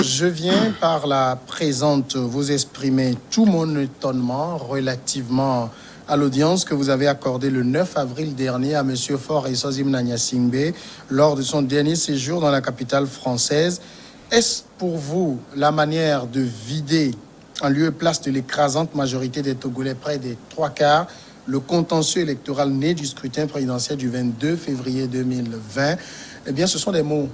Je viens par la présente vous exprimer tout mon étonnement relativement à l'audience que vous avez accordée le 9 avril dernier à M. Faure Esozim Nanyasingbe lors de son dernier séjour dans la capitale française. Est-ce pour vous la manière de vider en lieu et place de l'écrasante majorité des Togolais, près des 3/4, le contentieux électoral né du scrutin présidentiel du 22 février 2020? Eh bien, ce sont des mots,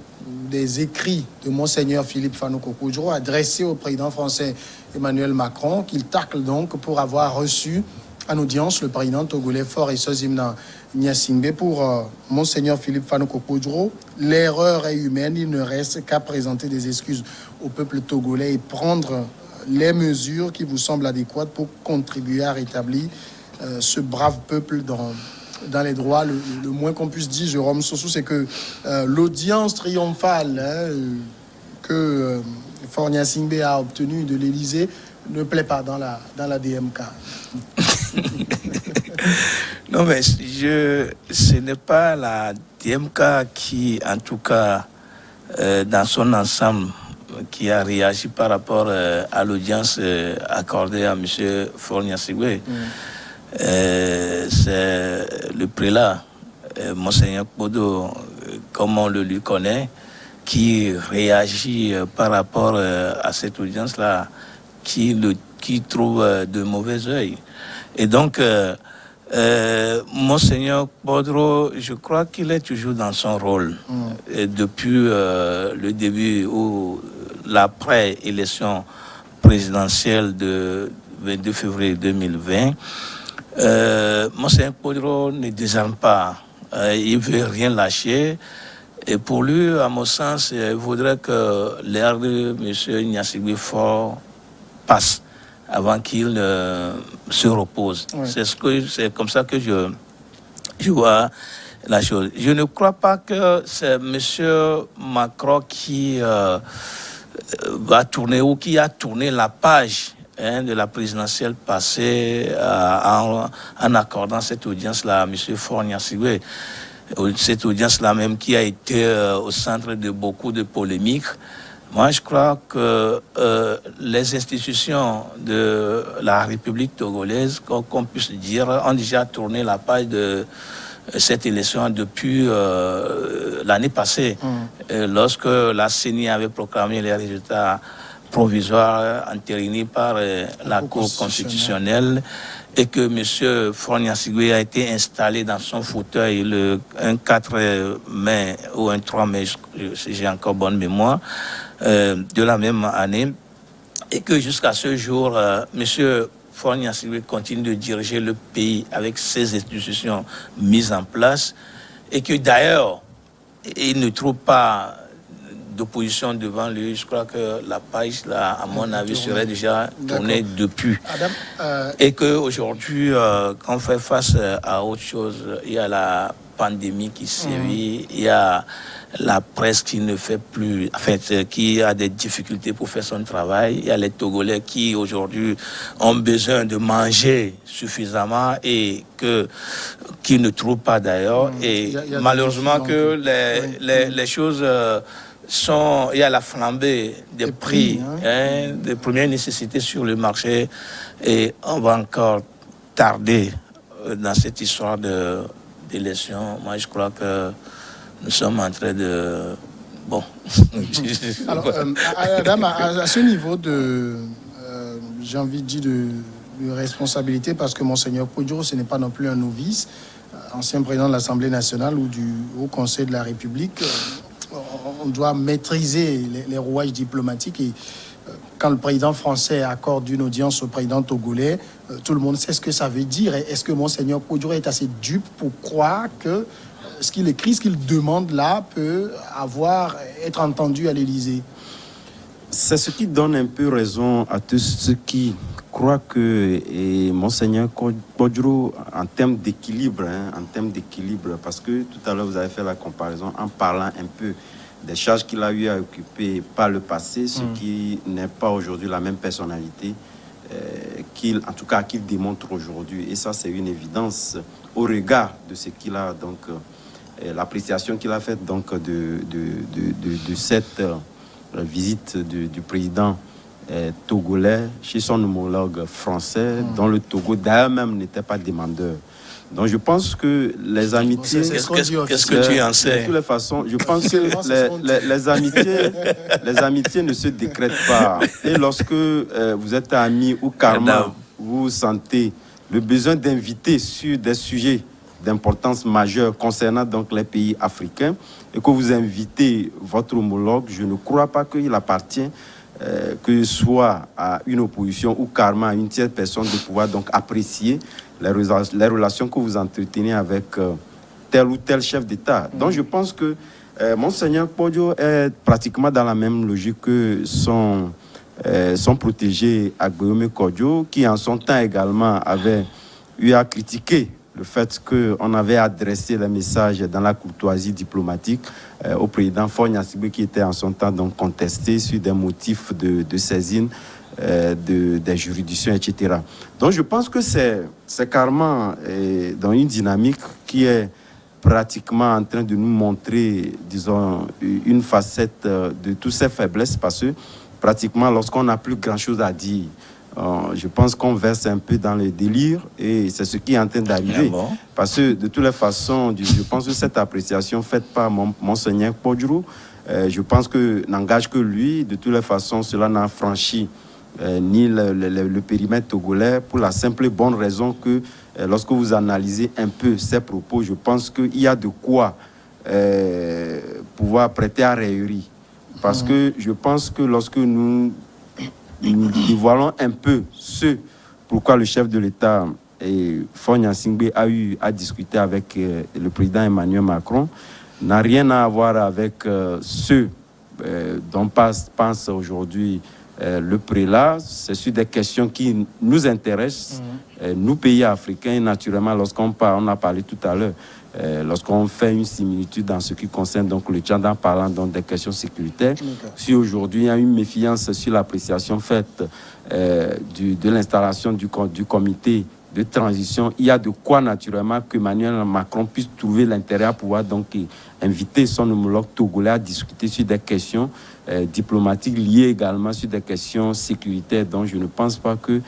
des écrits de Monseigneur Philippe Fanou-Kokoudjro adressés au président français Emmanuel Macron, qu'il tacle donc pour avoir reçu en audience le président togolais Faure Esozim Nanyasingbe. Pour Monseigneur Philippe Fanou-Kokoudjro, l'erreur est humaine, il ne reste qu'à présenter des excuses au peuple togolais et prendre les mesures qui vous semblent adéquates pour contribuer à rétablir ce brave peuple dans les droits. Le moins qu'on puisse dire, Jérôme Sossou, c'est que l'audience triomphale que Faure Nanyasingbe a obtenue de l'Élysée ne plaît pas dans la DMK. Non, mais ce n'est pas la DMK qui, en tout cas, dans son ensemble, qui a réagi par rapport à l'audience accordée à M. Faure Nanyasingbe. C'est le prélat, Monseigneur Bodo, comme on le lui connaît, qui réagit par rapport à cette audience-là, qui trouve de mauvais œil. Et donc, Monseigneur Bodro, je crois qu'il est toujours dans son rôle. Et depuis le début ou l'après-élection présidentielle de 22 février 2020, Monseigneur Bodro ne désarme pas. Il ne veut rien lâcher. Et pour lui, à mon sens, il faudrait que l'ère de M. Nanyasingbe Faure passe avant qu'il se repose. Oui. C'est comme ça que je vois la chose. Je ne crois pas que c'est M. Macron qui va tourner ou qui a tourné la page de la présidentielle passée en accordant cette audience-là à M. Faure Nanyasingbe. Cette audience-là même qui a été au centre de beaucoup de polémiques. Moi, je crois que les institutions de la République togolaise, qu'on puisse dire, ont déjà tourné la page de cette élection depuis l'année passée, lorsque la CENI avait proclamé les résultats provisoires entérinés par la Cour constitutionnelle et que M. Faure Nanyasingbe a été installé dans son fauteuil un 4 mai ou un 3 mai, si j'ai encore bonne mémoire, de la même année, et que jusqu'à ce jour, M. Faure Nanyasingbe continue de diriger le pays avec ses institutions mises en place, et que d'ailleurs, il ne trouve pas d'opposition devant lui. Je crois que la page, là, à mon avis, serait déjà tournée depuis. Adam, et qu'aujourd'hui, quand on fait face à autre chose, il y a la pandémie qui sévit, il y a la presse qui ne fait plus, en fait, qui a des difficultés pour faire son travail. Il y a les Togolais qui, aujourd'hui, ont besoin de manger suffisamment et qui ne trouvent pas d'ailleurs. Et malheureusement que les choses il y a la flambée des prix, des premières nécessités sur le marché, et on va encore tarder dans cette histoire d'élection. Moi, je crois que nous sommes en train de... Bon. Alors, Adam, à ce niveau de, j'ai envie de dire, de responsabilité, parce que Monseigneur Kokoudjro, ce n'est pas non plus un novice, ancien président de l'Assemblée nationale ou du Haut Conseil de la République, on doit maîtriser les rouages diplomatiques. Et quand le président français accorde une audience au président togolais, tout le monde sait ce que ça veut dire. Est-ce que Monseigneur Kokoudjro est assez dupe pour croire que ce qu'il écrit, ce qu'il demande là, peut être entendu à l'Élysée? C'est ce qui donne un peu raison à tous ceux qui croient que Monseigneur Kokoudjro, en termes d'équilibre, parce que tout à l'heure vous avez fait la comparaison en parlant un peu des charges qu'il a eu à occuper par le passé, ce qui n'est pas aujourd'hui la même personnalité qu'il démontre aujourd'hui. Et ça, c'est une évidence au regard de ce qu'il a, donc, l'appréciation qu'il a faite donc, de cette la visite du président togolais chez son homologue français, dont le Togo d'ailleurs même n'était pas demandeur. Donc je pense que les amitiés... Qu'est-ce que tu en sais? De toutes les façons, je pense que les amitiés ne se décrètent pas. Et lorsque vous êtes amis ou carrément vous sentez le besoin d'inviter sur des sujets d'importance majeure concernant donc les pays africains et que vous invitez votre homologue, je ne crois pas qu'il appartient que ce soit à une opposition ou carrément à une tierce personne de pouvoir donc apprécier les relations que vous entretenez avec tel ou tel chef d'État. Donc je pense que Monseigneur Kpodjo est pratiquement dans la même logique que son protégé Agbeome Kodjo, qui en son temps également avait eu à critiquer le fait qu'on avait adressé les messages dans la courtoisie diplomatique au président Faure Gnassingbé, qui était en son temps donc contesté sur des motifs de saisine des juridictions, etc. Donc je pense que c'est carrément dans une dynamique qui est pratiquement en train de nous montrer, disons, une facette de toutes ces faiblesses, parce que pratiquement lorsqu'on n'a plus grand-chose à dire, je pense qu'on verse un peu dans le délire et c'est ce qui est en train d'arriver. Parce que de toutes les façons, je pense que cette appréciation faite par Monseigneur Kpodjo, je pense que n'engage que lui. De toutes les façons, cela n'a franchi ni le périmètre togolais, pour la simple et bonne raison que lorsque vous analysez un peu ses propos, je pense qu'il y a de quoi pouvoir prêter à raillerie. Parce que je pense que lorsque nous dévoilons un peu ce pourquoi le chef de l'État Faure Gnassingbé a eu à discuter avec le président Emmanuel Macron, n'a rien à voir avec ce dont pense aujourd'hui le prélat. C'est sur des questions qui nous intéressent, nous pays africains, et naturellement lorsqu'on parle, on a parlé tout à l'heure, lorsqu'on fait une similitude dans ce qui concerne donc le Tchad, en parlant donc des questions sécuritaires. Si aujourd'hui il y a une méfiance sur l'appréciation faite de l'installation du comité de transition, il y a de quoi naturellement que Emmanuel Macron puisse trouver l'intérêt à pouvoir donc inviter son homologue togolais à discuter sur des questions diplomatiques liées également sur des questions sécuritaires. Donc je ne pense pas que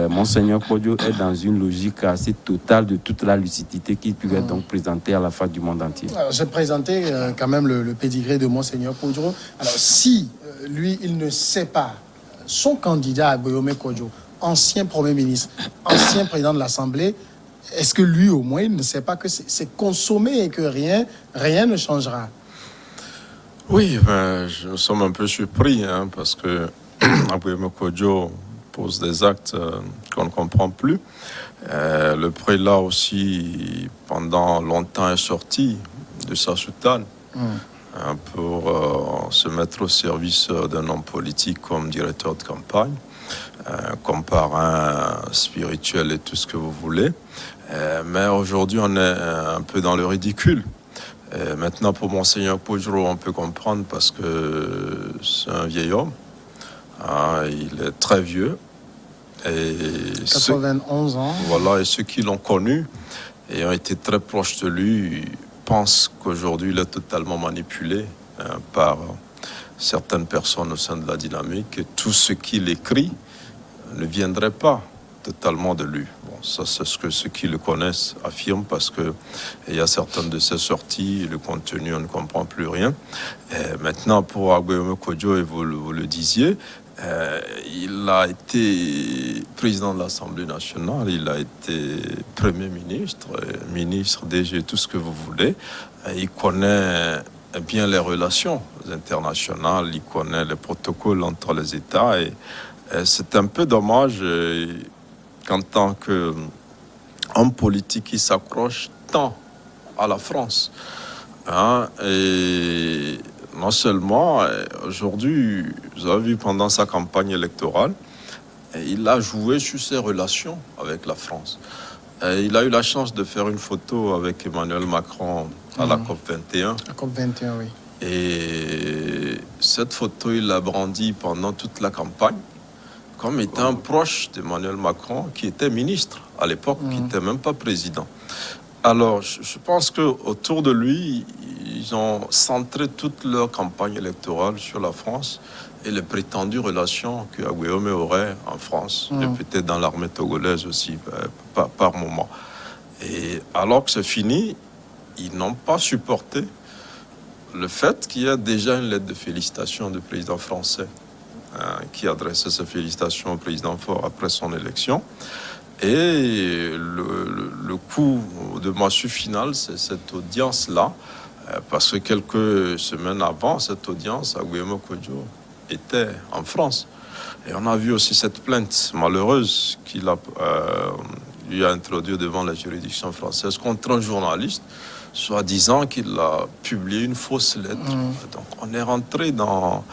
Monseigneur Kpodjo est dans une logique assez totale de toute la lucidité qui pourrait donc présenter à la face du monde entier. Alors, j'ai présenté quand même le pédigré de Monseigneur Kpodjo. Alors si lui, il ne sait pas, son candidat Agbeome Kodjo, ancien Premier ministre, ancien président de l'Assemblée, est-ce que lui, au moins, il ne sait pas que c'est consommé et que rien ne changera? Oui, nous sommes un peu surpris, parce que Agbeome Kodjo pose des actes qu'on ne comprend plus. Le prélat aussi, pendant longtemps, est sorti de sa soutane pour se mettre au service d'un homme politique comme directeur de campagne, comme parrain spirituel et tout ce que vous voulez. Mais aujourd'hui, on est un peu dans le ridicule. Maintenant, pour Monseigneur Kpodjo, on peut comprendre parce que c'est un vieil homme. Il est très vieux. Et 91 ans. Voilà, et ceux qui l'ont connu et ont été très proches de lui pensent qu'aujourd'hui, il est totalement manipulé par certaines personnes au sein de la dynamique. Et tout ce qu'il écrit ne viendrait pas totalement de lui. Bon, ça, c'est ce que ceux qui le connaissent affirment, parce que il y a certaines de ses sorties, le contenu, on ne comprend plus rien. Et maintenant, pour Agbeome Kodjo, et vous le disiez, il a été président de l'Assemblée nationale, il a été Premier ministre, ministre DG, tout ce que vous voulez. Il connaît bien les relations internationales, il connaît les protocoles entre les États. Et c'est un peu dommage qu'en tant qu'homme politique, il s'accroche tant à la France. Et non seulement, aujourd'hui, vous avez vu pendant sa campagne électorale, il a joué sur ses relations avec la France. Il a eu la chance de faire une photo avec Emmanuel Macron à la COP21. La COP21, oui. Et cette photo, il l'a brandie pendant toute la campagne comme étant proche d'Emmanuel Macron, qui était ministre à l'époque, qui n'était même pas président. Alors, je pense qu'autour de lui, ils ont centré toute leur campagne électorale sur la France et les prétendues relations que Aguillaume aurait en France, et peut-être dans l'armée togolaise aussi, par moment. Et alors que c'est fini, ils n'ont pas supporté le fait qu'il y a déjà une lettre de félicitations du président français qui adressait ses félicitations au président Faure après son élection. Et le coup de massue final, c'est cette audience-là, parce que quelques semaines avant cette audience, Aguillaume Kodjo était en France. Et on a vu aussi cette plainte malheureuse qu'il a lui a introduite devant la juridiction française contre un journaliste, soi-disant qu'il a publié une fausse lettre. Donc on est rentré dans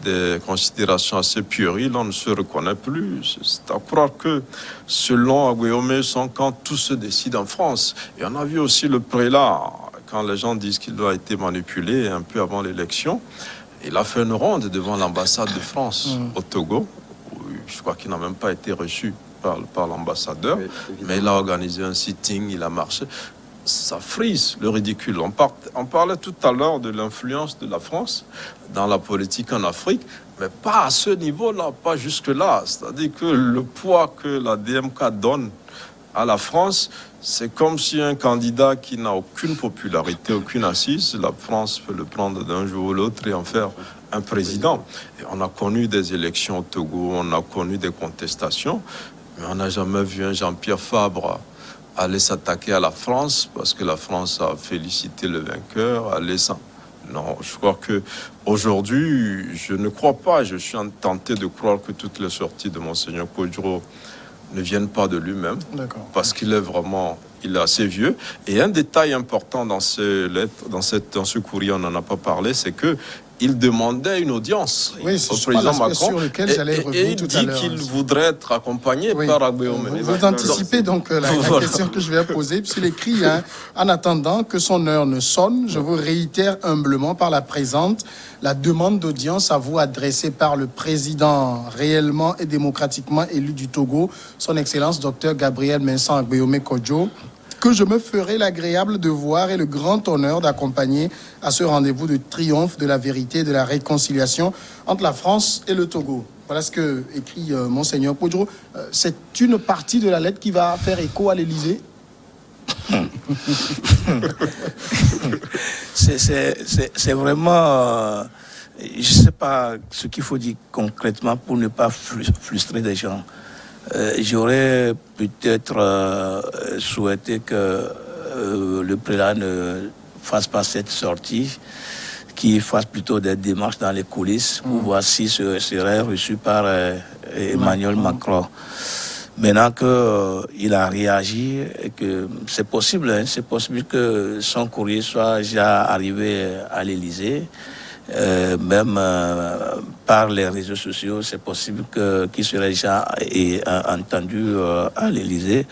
des considérations assez puériles, on ne se reconnaît plus. C'est à croire que, selon Aguillaume Sonko, tout se décide en France. Et on a vu aussi le prélat, quand les gens disent qu'il a été manipulé un peu avant l'élection, il a fait une ronde devant l'ambassade de France au Togo. Je crois qu'il n'a même pas été reçu par l'ambassadeur, mais il a organisé un sitting, il a marché. Ça frise le ridicule. On parlait tout à l'heure de l'influence de la France dans la politique en Afrique, mais pas à ce niveau-là, pas jusque-là. C'est-à-dire que le poids que la DMK donne à la France, c'est comme si un candidat qui n'a aucune popularité, aucune assise, la France peut le prendre d'un jour ou l'autre et en faire un président. Et on a connu des élections au Togo, on a connu des contestations, mais on n'a jamais vu un Jean-Pierre Fabre aller s'attaquer à la France parce que la France a félicité le vainqueur. Non, je crois que aujourd'hui, je ne crois pas. Je suis tenté de croire que toutes les sorties de Monseigneur Kodjo ne viennent pas de lui-même, parce qu'il est vraiment, il est assez vieux. Et un détail important dans ces lettres, dans ce courrier, on n'en a pas parlé, c'est que il demandait une audience au président Macron et il dit qu'il voudrait être accompagné par Aguillaume. Vous anticipez donc la question que je vais poser, puisqu'il écrit en attendant que son heure ne sonne, je vous réitère humblement par la présente la demande d'audience à vous adressée par le président réellement et démocratiquement élu du Togo, son Excellence Dr Gabriel Vincent Aguillaume Kodjo, que je me ferai l'agréable de voir et le grand honneur d'accompagner à ce rendez-vous de triomphe de la vérité et de la réconciliation entre la France et le Togo. Voilà ce que écrit Monseigneur Kodjo. C'est une partie de la lettre qui va faire écho à l'Élysée. C'est vraiment... je ne sais pas ce qu'il faut dire concrètement pour ne pas frustrer des gens. J'aurais peut-être souhaité que le prélat ne fasse pas cette sortie, qu'il fasse plutôt des démarches dans les coulisses pour voir si ce serait reçu par Emmanuel Macron. Maintenant qu'il a réagi et que c'est possible que son courrier soit déjà arrivé à l'Élysée. Même par les réseaux sociaux, c'est possible qu'il serait déjà entendu à l'Élysée.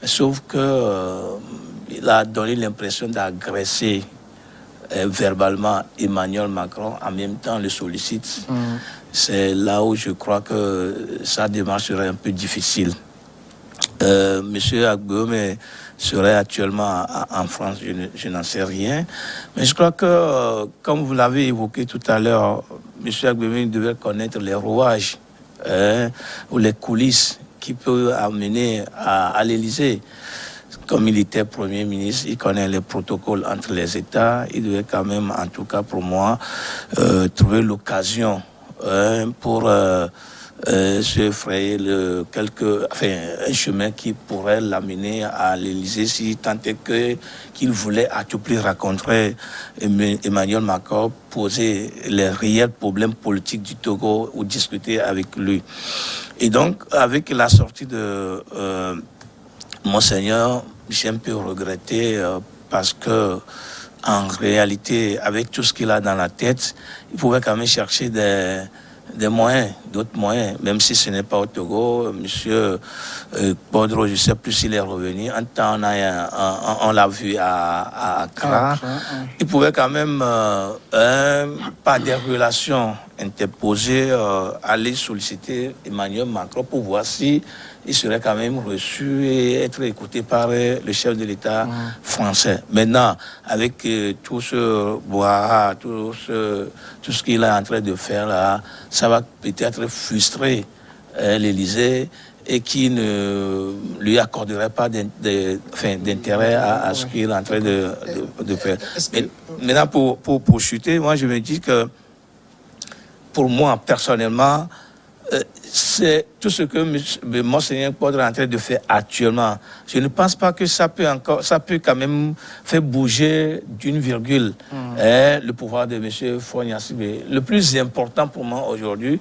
Sauf qu'il a donné l'impression d'agresser verbalement Emmanuel Macron, en même temps le sollicite. C'est là où je crois que sa démarche serait un peu difficile. Monsieur Aguillaume serait actuellement en France, je n'en sais rien. Mais je crois que, comme vous l'avez évoqué tout à l'heure, M. Aguillaume devait connaître les rouages ou les coulisses qui peuvent amener à l'Élysée. Comme il était Premier ministre, il connaît les protocoles entre les États. Il devait quand même, en tout cas pour moi, trouver l'occasion pour... se frayer un chemin qui pourrait l'amener à l'Élysée, si tant est qu'il voulait à tout prix rencontrer Emmanuel Macron, poser les réels problèmes politiques du Togo ou discuter avec lui. Et donc, avec la sortie de Monseigneur, j'ai un peu regretté parce que en réalité, avec tout ce qu'il a dans la tête, il pouvait quand même chercher des moyens, d'autres moyens, même si ce n'est pas au Togo. Monsieur Bodro, je ne sais plus s'il est revenu. Un temps, on l'a vu à Accra. Il pouvait quand même, par des relations interposé, aller solliciter Emmanuel Macron pour voir si il serait quand même reçu et être écouté par le chef de l'État français. Maintenant, avec tout ce bois, tout ce qu'il est en train de faire là, ça va peut-être frustrer l'Élysée et qui ne lui accorderait pas d'intérêt à ce qu'il est en train de faire. Maintenant, pour chuter, moi je me dis que pour moi, personnellement, c'est tout ce que Monseigneur Podre est en train de faire actuellement. Je ne pense pas que ça peut quand même faire bouger d'une virgule le pouvoir de M. Faure-Gnassingbé. Le plus important pour moi aujourd'hui,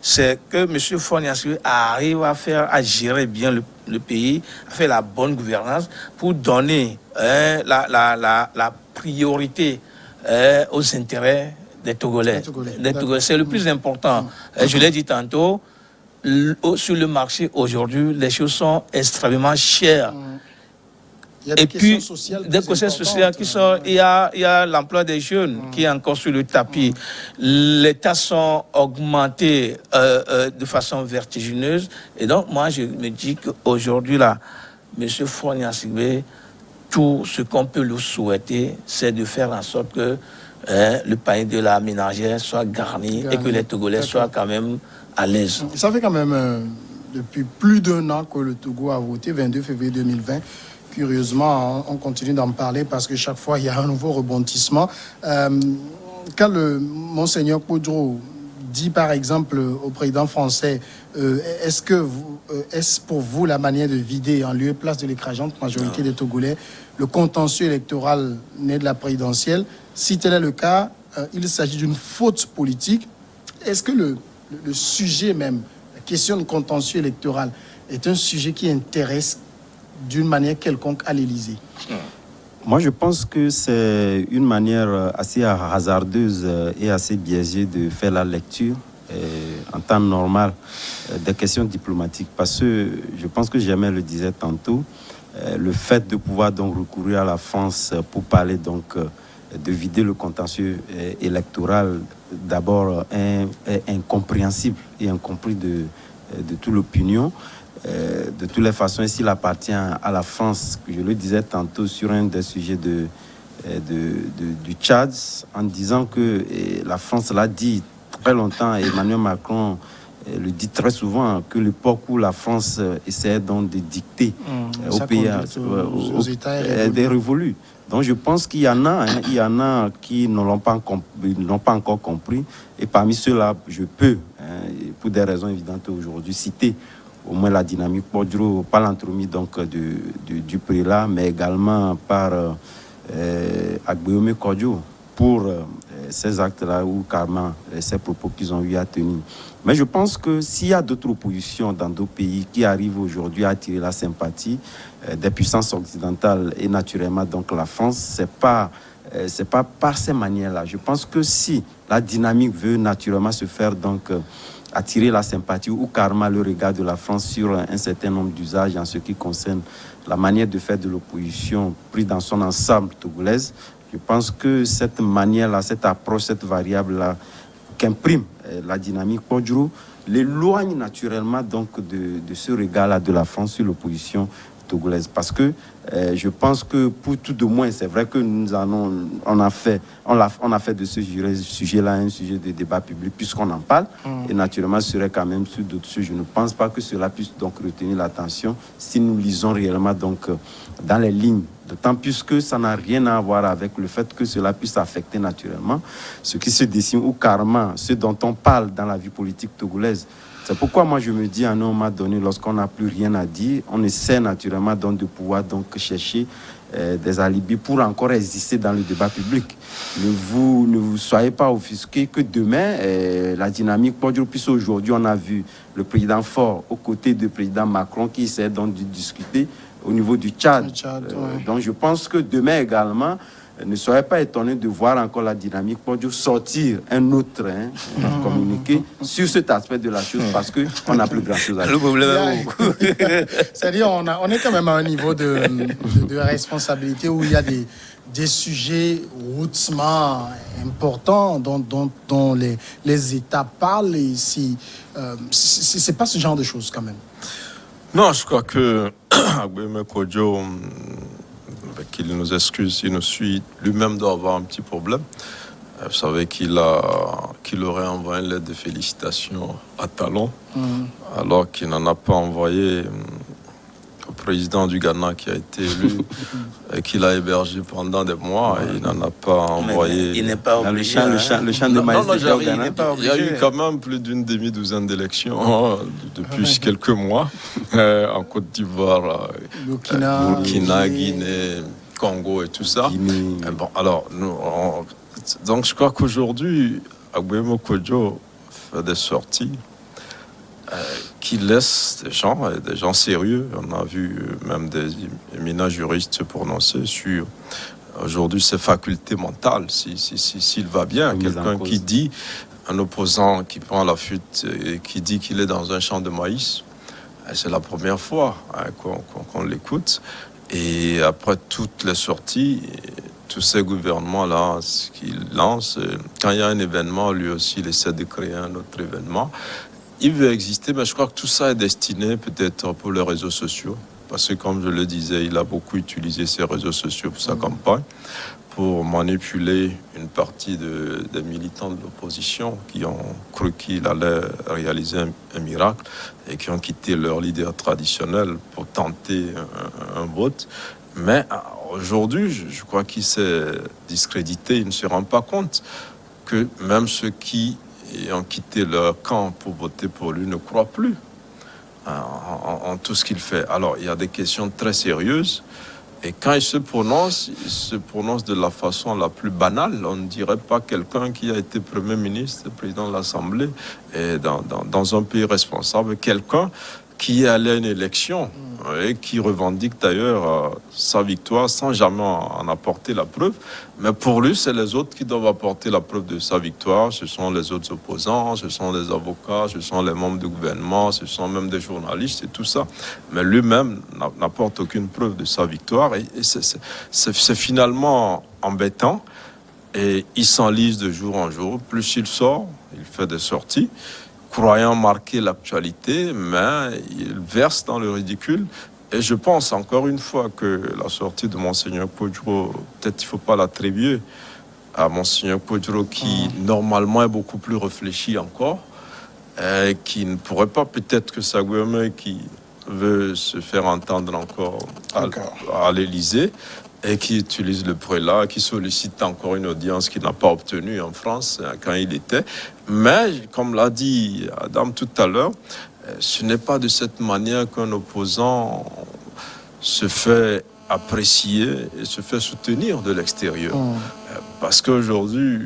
c'est que M. Faure-Gnassingbé arrive à gérer bien le pays, à faire la bonne gouvernance pour donner la priorité aux intérêts des Togolais. C'est le plus important. Je l'ai dit tantôt, sur le marché aujourd'hui, les choses sont extrêmement chères. Il y a des questions sociales des questions sociales qui sont... Il y a l'emploi des jeunes qui est encore sur le tapis. Les taxes sont augmentées de façon vertigineuse. Et donc, moi, je me dis qu'aujourd'hui, là, M. Faure-Gnassingbé, tout ce qu'on peut lui souhaiter, c'est de faire en sorte que le panier de la ménagère soit garni et que les Togolais soient quand même à l'aise. Ça fait quand même depuis plus d'1 an que le Togo a voté, 22 février 2020. Curieusement, on continue d'en parler parce que chaque fois, il y a un nouveau rebondissement. Quand le Monseigneur Podro dit, par exemple, au président français, est-ce pour vous la manière de vider en lieu et place de l'écrasante majorité des Togolais le contentieux électoral né de la présidentielle? Si tel est le cas, il s'agit d'une faute politique. Est-ce que le sujet même, la question de contentieux électoral, est un sujet qui intéresse d'une manière quelconque à l'Élysée? Moi, je pense que c'est une manière assez hasardeuse et assez biaisée de faire la lecture en temps normal des questions diplomatiques. Parce que je pense que Germain le disait tantôt, le fait de pouvoir donc recourir à la France pour parler donc de vider le contentieux électoral, d'abord est incompréhensible et incompris de toute l'opinion. De toutes les façons, s'il appartient à la France, que je le disais tantôt sur un des sujets du Tchad, en disant que la France l'a dit très longtemps, et Emmanuel Macron le dit très souvent, que l'époque où la France essayait donc de dicter au pays, aux États est révolue. Donc je pense qu'il y en a qui ne l'ont pas encore compris, et parmi ceux-là, je peux, pour des raisons évidentes aujourd'hui, citer au moins la dynamique Podro, par l'entremise donc du prélat, mais également par Agbeome Kodjo pour ces actes-là ou carrément ces propos qu'ils ont eu à tenir. Mais je pense que s'il y a d'autres oppositions dans d'autres pays qui arrivent aujourd'hui à attirer la sympathie des puissances occidentales et naturellement donc la France, c'est pas par ces manières-là. Je pense que si la dynamique veut naturellement se faire donc attirer la sympathie ou carrément le regard de la France sur un certain nombre d'usages en ce qui concerne la manière de faire de l'opposition prise dans son ensemble togolaise, je pense que cette manière-là, cette approche, cette variable-là qu'imprime la dynamique Podro l'éloigne naturellement donc de ce regard-là de la France sur l'opposition togolaise. Parce que je pense que pour tout de moins, c'est vrai que on a fait de ce sujet-là un sujet de débat public puisqu'on en parle. Et naturellement, ce serait quand même sur d'autres sujets. Je ne pense pas que cela puisse donc retenir l'attention si nous lisons réellement donc dans les lignes. D'autant plus que ça n'a rien à voir avec le fait que cela puisse affecter naturellement ce qui se dessine ou carrément ce dont on parle dans la vie politique togolaise. C'est pourquoi moi je me dis à un moment donné, lorsqu'on n'a plus rien à dire, on essaie naturellement donc de pouvoir donc chercher des alibis pour encore exister dans le débat public. Ne vous soyez pas offusqués que demain, la dynamique Podro, puisque aujourd'hui on a vu le président Faure aux côtés du président Macron qui essaie donc de discuter au niveau du Tchad. Ouais. Donc je pense que demain également, ne soyez pas étonnés de voir encore la dynamique Podro sortir un autre communiqué sur cet aspect de la chose parce qu'on n'a plus grand-chose à dire. C'est-à-dire on est quand même à un niveau de responsabilité où il y a des des sujets hautement importants dont les États parlent, et c'est pas ce genre de choses quand même. Non, je crois que Agbemi Kodjo, qu'il nous excuse, il nous suit, lui-même doit avoir un petit problème. Vous savez qu'il aurait envoyé une lettre de félicitations à Talon, alors qu'il n'en a pas envoyé au président du Ghana qui a été élu et qu'il a hébergé pendant des mois. Et il n'en a pas envoyé. Il n'est pas obligé. Le champ de maïs il Ghana. y a eu quand même plus d'une demi-douzaine d'élections depuis quelques mois en Côte d'Ivoire, Burkina, Guinée, Congo et tout ça. Bon, alors, donc je crois qu'aujourd'hui, Agbemi Kodjo fait des sorties qui laissent des gens sérieux. On a vu même des éminents juristes se prononcer sur aujourd'hui ses facultés mentales, s'il va bien. Quelqu'un qui dit, un opposant qui prend la fuite et qui dit qu'il est dans un champ de maïs, c'est la première fois qu'on l'écoute. Et après toutes les sorties, tous ces gouvernements-là, ce qu'ils lancent, quand il y a un événement, lui aussi, il essaie de créer un autre événement. Il veut exister, mais je crois que tout ça est destiné peut-être pour les réseaux sociaux. Parce que, comme je le disais, il a beaucoup utilisé ces réseaux sociaux pour sa campagne, pour manipuler une partie des militants de l'opposition qui ont cru qu'il allait réaliser un miracle et qui ont quitté leur leader traditionnel pour tenter un vote. Mais aujourd'hui, je crois qu'il s'est discrédité. Il ne se rend pas compte que même ceux qui ont quitté leur camp pour voter pour lui ne croient plus en tout ce qu'il fait. Alors, il y a des questions très sérieuses. Et quand il se prononce de la façon la plus banale. On ne dirait pas quelqu'un qui a été Premier ministre, président de l'Assemblée, et dans un pays responsable, quelqu'un qui est allé à une élection et qui revendique d'ailleurs sa victoire sans jamais en apporter la preuve. Mais pour lui, c'est les autres qui doivent apporter la preuve de sa victoire. Ce sont les autres opposants, ce sont les avocats, ce sont les membres du gouvernement, ce sont même des journalistes et tout ça. Mais lui-même n'apporte aucune preuve de sa victoire. Et c'est finalement embêtant. Et il s'enlise de jour en jour. Plus il sort, il fait des sorties, croyant marquer l'actualité, mais il verse dans le ridicule. Et je pense encore une fois que la sortie de Monseigneur Kodjo, peut-être il ne faut pas l'attribuer à Monseigneur Kodjo qui normalement est beaucoup plus réfléchi encore, et qui ne pourrait pas, peut-être que Sagueme qui veut se faire entendre encore à l'Élysée, et qui utilise le prélat, qui sollicite encore une audience qu'il n'a pas obtenue en France quand il était. Mais, comme l'a dit Adam tout à l'heure, ce n'est pas de cette manière qu'un opposant se fait apprécier et se fait soutenir de l'extérieur. Parce qu'aujourd'hui,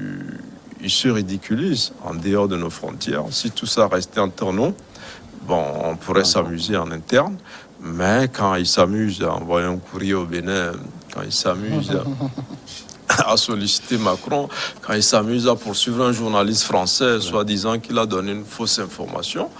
il se ridiculise en dehors de nos frontières. Si tout ça restait entre nous, bon, on pourrait s'amuser en interne. Mais quand il s'amuse à envoyer un courrier au Bénin, quand il s'amuse à solliciter Macron, quand il s'amuse à poursuivre un journaliste français, soi-disant qu'il a donné une fausse information,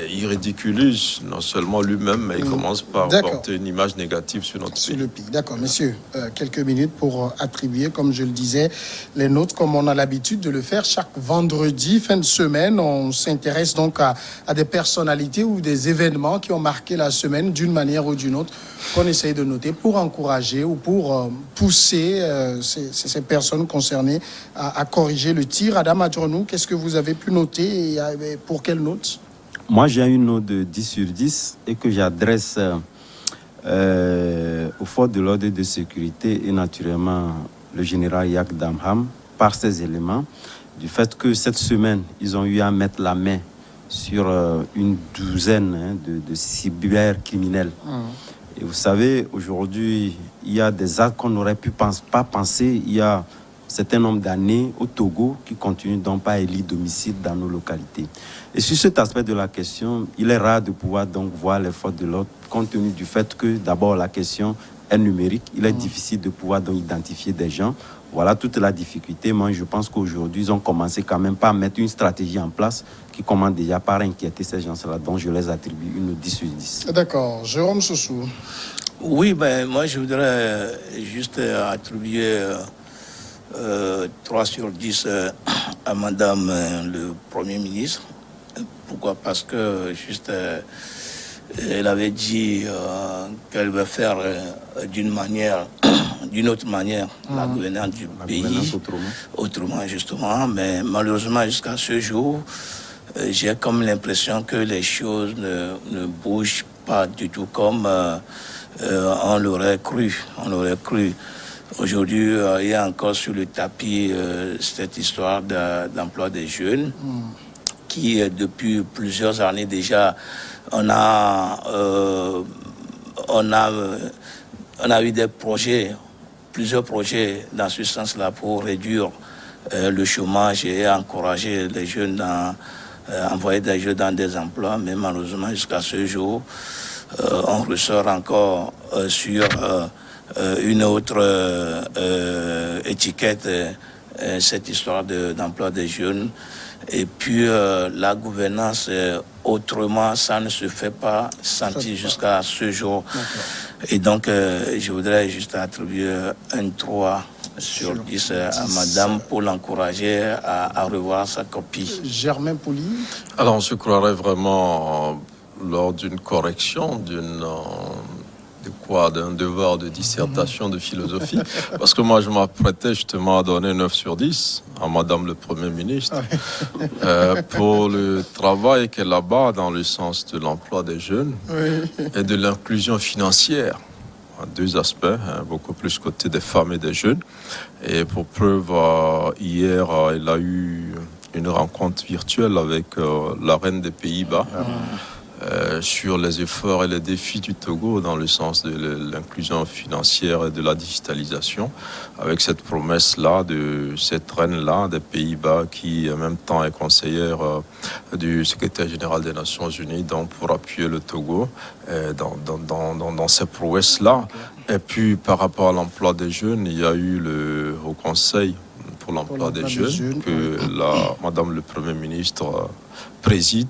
il ridiculise non seulement lui-même, mais il commence par porter une image négative sur notre pays. Le pays. D'accord, messieurs, quelques minutes pour attribuer, comme je le disais, les notes, comme on a l'habitude de le faire chaque vendredi, fin de semaine. On s'intéresse donc à des personnalités ou des événements qui ont marqué la semaine d'une manière ou d'une autre, qu'on essaye de noter pour encourager ou pour pousser ces personnes concernées à corriger le tir. Adam Adjournou, qu'est-ce que vous avez pu noter et pour quelle note ? Moi, j'ai une note de 10 sur 10 et que j'adresse aux forces de l'ordre et de sécurité et naturellement le général Yak Damham par ces éléments du fait que cette semaine, ils ont eu à mettre la main sur une douzaine de cybercriminels. Et vous savez, aujourd'hui, il y a des actes qu'on n'aurait pu pas penser. Il y a un certain nombre d'années au Togo qui continuent donc pas à élire domicile dans nos localités. Et sur cet aspect de la question, il est rare de pouvoir donc voir les forces de l'ordre, compte tenu du fait que d'abord la question est numérique. Il est difficile de pouvoir donc identifier des gens. Voilà toute la difficulté. Moi, je pense qu'aujourd'hui, ils ont commencé quand même par mettre une stratégie en place qui commence déjà par inquiéter ces gens-là. Donc, je les attribue une 10 sur 10. D'accord. Jérôme Soussou. Oui, ben, moi je voudrais juste attribuer 3 sur 10 à Madame le Premier ministre. Pourquoi? Parce que juste elle avait dit qu'elle va faire d'une autre manière, la gouvernance du pays, autrement justement. Mais malheureusement, jusqu'à ce jour, j'ai comme l'impression que les choses ne bougent pas du tout comme on l'aurait cru. Aujourd'hui, il y a encore sur le tapis cette histoire d'emploi des jeunes qui, depuis plusieurs années déjà, on a eu des projets, plusieurs projets dans ce sens-là pour réduire le chômage et encourager les jeunes envoyer des jeunes dans des emplois. Mais malheureusement, jusqu'à ce jour, on ressort encore sur une autre étiquette, cette histoire d'emploi des jeunes. Et puis la gouvernance, autrement, ça ne se fait pas sentir jusqu'à ce jour. Et donc, je voudrais juste attribuer un 3 sur 10 à Madame pour l'encourager à revoir sa copie. Germain Pouli. Alors, je croirais vraiment lors d'une correction, d'un devoir de dissertation de philosophie, parce que moi je m'apprêtais justement à donner 9 sur 10 à Madame le Premier ministre pour le travail qu'elle abat dans le sens de l'emploi des jeunes et de l'inclusion financière. Deux aspects, beaucoup plus côté des femmes et des jeunes. Et pour preuve, hier, elle a eu une rencontre virtuelle avec la reine des Pays-Bas. Sur les efforts et les défis du Togo dans le sens de l'inclusion financière et de la digitalisation, avec cette promesse-là de cette reine-là des Pays-Bas qui en même temps est conseillère du secrétaire général des Nations Unies, donc pour appuyer le Togo dans ces prouesses-là. Et puis par rapport à l'emploi des jeunes, il y a eu le Haut Conseil pour l'emploi des jeunes que Madame le Premier ministre préside,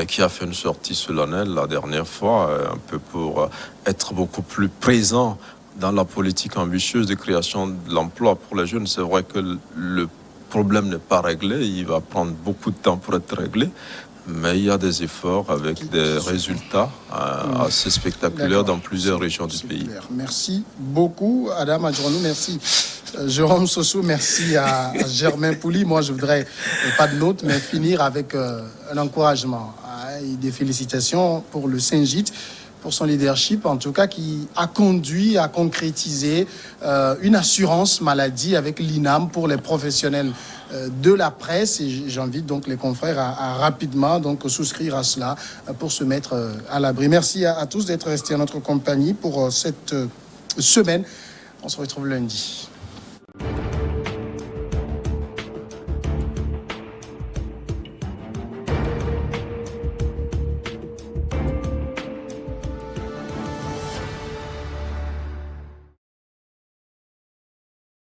qui a fait une sortie solennelle la dernière fois, un peu pour être beaucoup plus présent dans la politique ambitieuse de création de l'emploi pour les jeunes. C'est vrai que le problème n'est pas réglé, il va prendre beaucoup de temps pour être réglé, mais il y a des efforts avec des résultats assez spectaculaires dans plusieurs régions du pays. Merci beaucoup, Adam Adjouanou, merci. Jérôme Sossou, merci à Germain Pouli. Moi, je voudrais, pas de note, mais finir avec un encouragement et des félicitations pour le Saint-Git, pour son leadership, en tout cas, qui a conduit à concrétiser une assurance maladie avec l'INAM pour les professionnels de la presse. Et j'invite donc les confrères à rapidement donc souscrire à cela pour se mettre à l'abri. Merci à tous d'être restés à notre compagnie pour cette semaine. On se retrouve lundi.